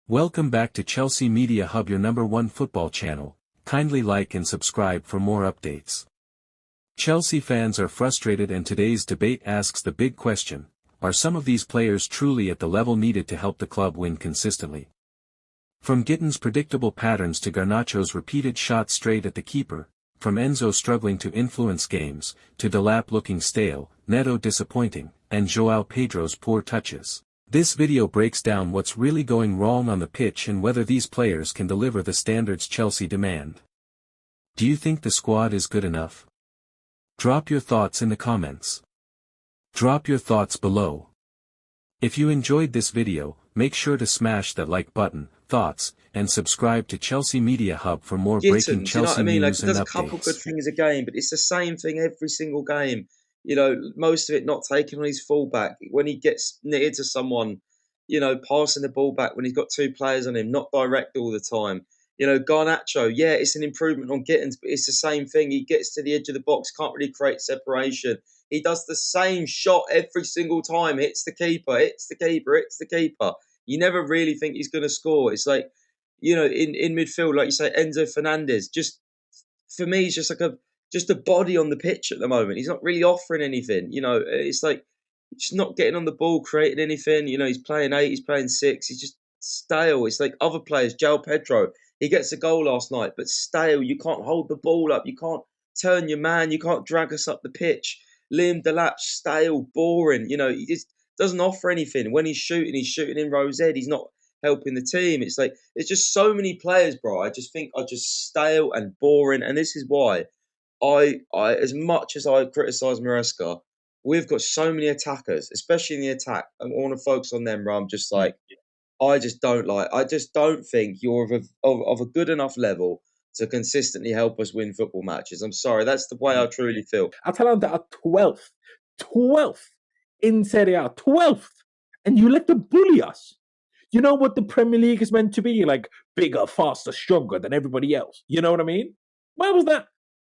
Welcome back to Chelsea Media Hub, your #1 football channel. Kindly like and subscribe for more updates. Chelsea fans are frustrated, and today's debate asks the big question: are some of these players truly at the level needed to help the club win consistently? From Gittens' predictable patterns to Garnacho's repeated shots straight at the keeper, from Enzo struggling to influence games, to Delap looking stale, Neto disappointing, and João Pedro's poor touches. This video breaks down what's really going wrong on the pitch and whether these players can deliver the standards Chelsea demand. Do you think the squad is good enough? Drop your thoughts in the comments. Drop your thoughts below. If you enjoyed this video, make sure to smash that like button, thoughts, and subscribe to Chelsea Media Hub for more breaking Chelsea news and updates. There's a couple good things a game, but it's the same thing every single game. You know, most of it not taking on his fullback. When he gets near to someone, passing the ball back when he's got two players on him, not direct all the time. Garnacho, yeah, it's an improvement on Gittens, but it's the same thing. He gets to the edge of the box, can't really create separation. He does the same shot every single time, hits the keeper, hits the keeper, hits the keeper. You never really think he's going to score. It's like, in midfield, like you say, Enzo Fernandez, just, for me, he's just like a body on the pitch at the moment. He's not really offering anything. It's like just not getting on the ball, creating anything. He's playing 8, he's playing 6. He's just stale. It's like other players. João Pedro, he gets a goal last night, but stale. You can't hold the ball up. You can't turn your man. You can't drag us up the pitch. Delap, stale, boring. He just doesn't offer anything. When he's shooting in Rose Ed. He's not helping the team. It's like there's just so many players, bro. I just think are just stale and boring, and this is why. I as much as I criticise Maresca, we've got so many attackers, especially in the attack. I want to focus on them, where I'm just like, I just don't think you're of a good enough level to consistently help us win football matches. I'm sorry, that's the way I truly feel. Atalanta are 12th in Serie A, 12th, and you let them bully us. You know what the Premier League is meant to be? Like bigger, faster, stronger than everybody else. You know what I mean? Where was that?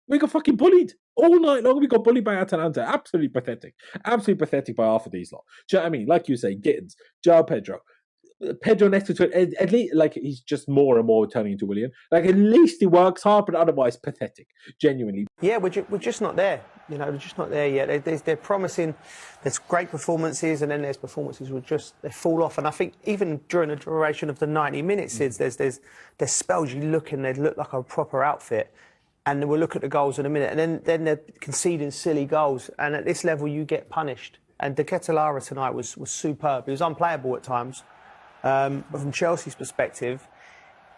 We got fucking bullied all night long. We got bullied by Atalanta. Absolutely pathetic. Absolutely pathetic by half of these lot. Do you know what I mean? Like you say, Gittens, João Pedro next to it, at least, like, he's just more and more turning into William. Like, at least he works hard, but otherwise pathetic. Genuinely. Yeah, we're just not there. We're just not there yet. They're promising. There's great performances, and then there's performances they fall off. And I think even during the duration of the 90 minutes, there's spells you look and they look like a proper outfit. And we'll look at the goals in a minute. And then they're conceding silly goals. And at this level, you get punished. And De Ketelaere tonight was superb. He was unplayable at times. But from Chelsea's perspective,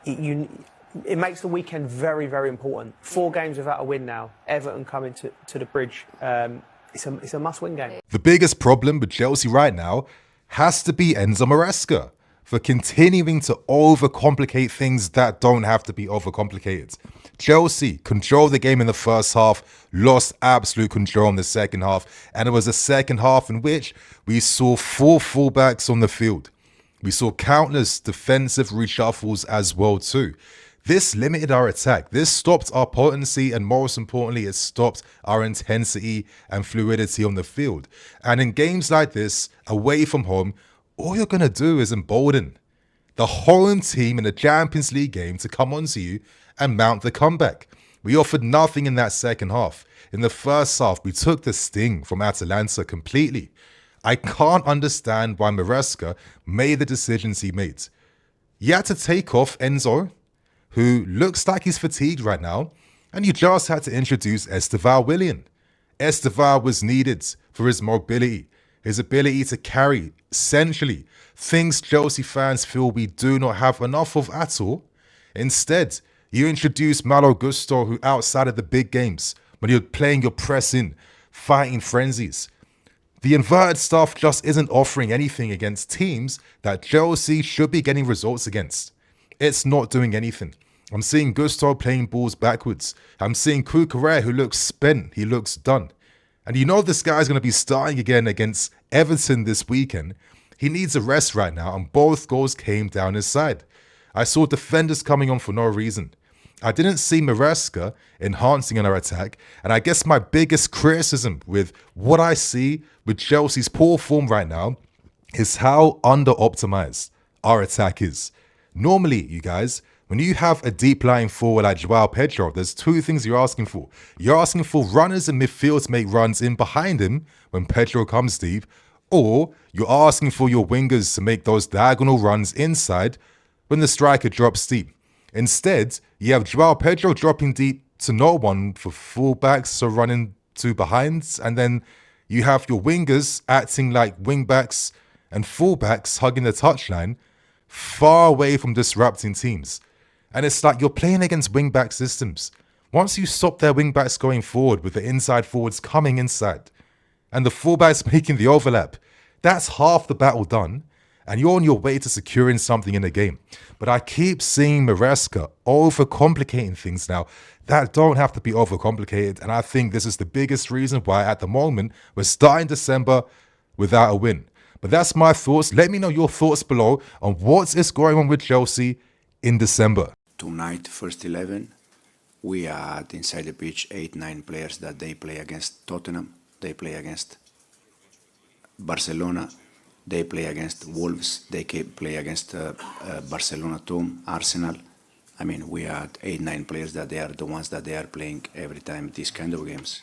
it makes the weekend very, very important. 4 games without a win now. Everton coming to the bridge. It's a must-win game. The biggest problem with Chelsea right now has to be Enzo Maresca for continuing to overcomplicate things that don't have to be overcomplicated. Chelsea controlled the game in the first half, lost absolute control in the second half, and it was a second half in which we saw 4 fullbacks on the field. We saw countless defensive reshuffles as well too. This limited our attack. This stopped our potency, and most importantly, it stopped our intensity and fluidity on the field. And in games like this, away from home, all you're going to do is embolden the home team in the Champions League game to come onto you and mount the comeback. We offered nothing in that second half. In the first half, we took the sting from Atalanta completely. I can't understand why Maresca made the decisions he made. You had to take off Enzo, who looks like he's fatigued right now, and you just had to introduce Estevão Willian. Estevão was needed for his mobility, his ability to carry, essentially, things Chelsea fans feel we do not have enough of at all. Instead, you introduce Malo Gusto, who outside of the big games, when you're playing your press in, fighting frenzies, the inverted stuff just isn't offering anything against teams that Chelsea should be getting results against. It's not doing anything. I'm seeing Gusto playing balls backwards. I'm seeing Cucurella, who looks spent. He looks done. And you know this guy's going to be starting again against Everton this weekend. He needs a rest right now, and both goals came down his side. I saw defenders coming on for no reason. I didn't see Maresca enhancing on our attack, and I guess my biggest criticism with what I see with Chelsea's poor form right now is how under-optimized our attack is. Normally, you guys, when you have a deep lying forward like João Pedro, there's two things you're asking for. You're asking for runners in midfield to make runs in behind him when Pedro comes deep, or you're asking for your wingers to make those diagonal runs inside when the striker drops deep. Instead, you have João Pedro dropping deep to no one for fullbacks, so running to behinds, and then you have your wingers acting like wingbacks and fullbacks hugging the touchline, far away from disrupting teams. And it's like you're playing against wingback systems. Once you stop their wingbacks going forward with the inside forwards coming inside, and the fullbacks making the overlap, that's half the battle done, and you're on your way to securing something in the game. But I keep seeing Maresca overcomplicating things now that don't have to be overcomplicated, and I think this is the biggest reason why at the moment we're starting December without a win. But that's my thoughts. Let me know your thoughts below on what is going on with Chelsea in December. Tonight, first 11, we had inside the pitch 8-9 players that they play against Tottenham, they play against Barcelona, they play against Wolves, they play against Barcelona too, Arsenal. I mean, we had 8-9 players that they are the ones that they are playing every time these kind of games.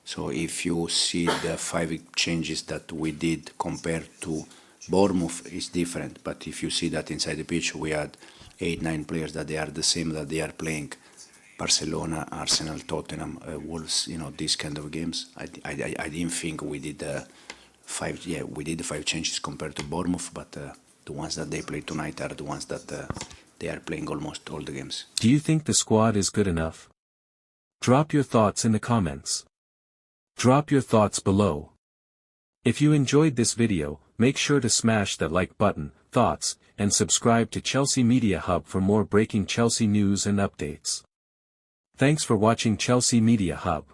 So if you see the 5 changes that we did compared to Bournemouth, it's different. But if you see that inside the pitch, we had 8-9 players that they are the same that they are playing Barcelona, Arsenal, Tottenham, Wolves, you know, these kind of games. I didn't think we did 5. Yeah, we did the 5 changes compared to Bournemouth, but the ones that they play tonight are the ones that they are playing almost all the games. Do you think the squad is good enough? Drop your thoughts in the comments. Drop your thoughts below. If you enjoyed this video, make sure to smash that like button, thoughts, and subscribe to Chelsea Media Hub for more breaking Chelsea news and updates. Thanks for watching Chelsea Media Hub.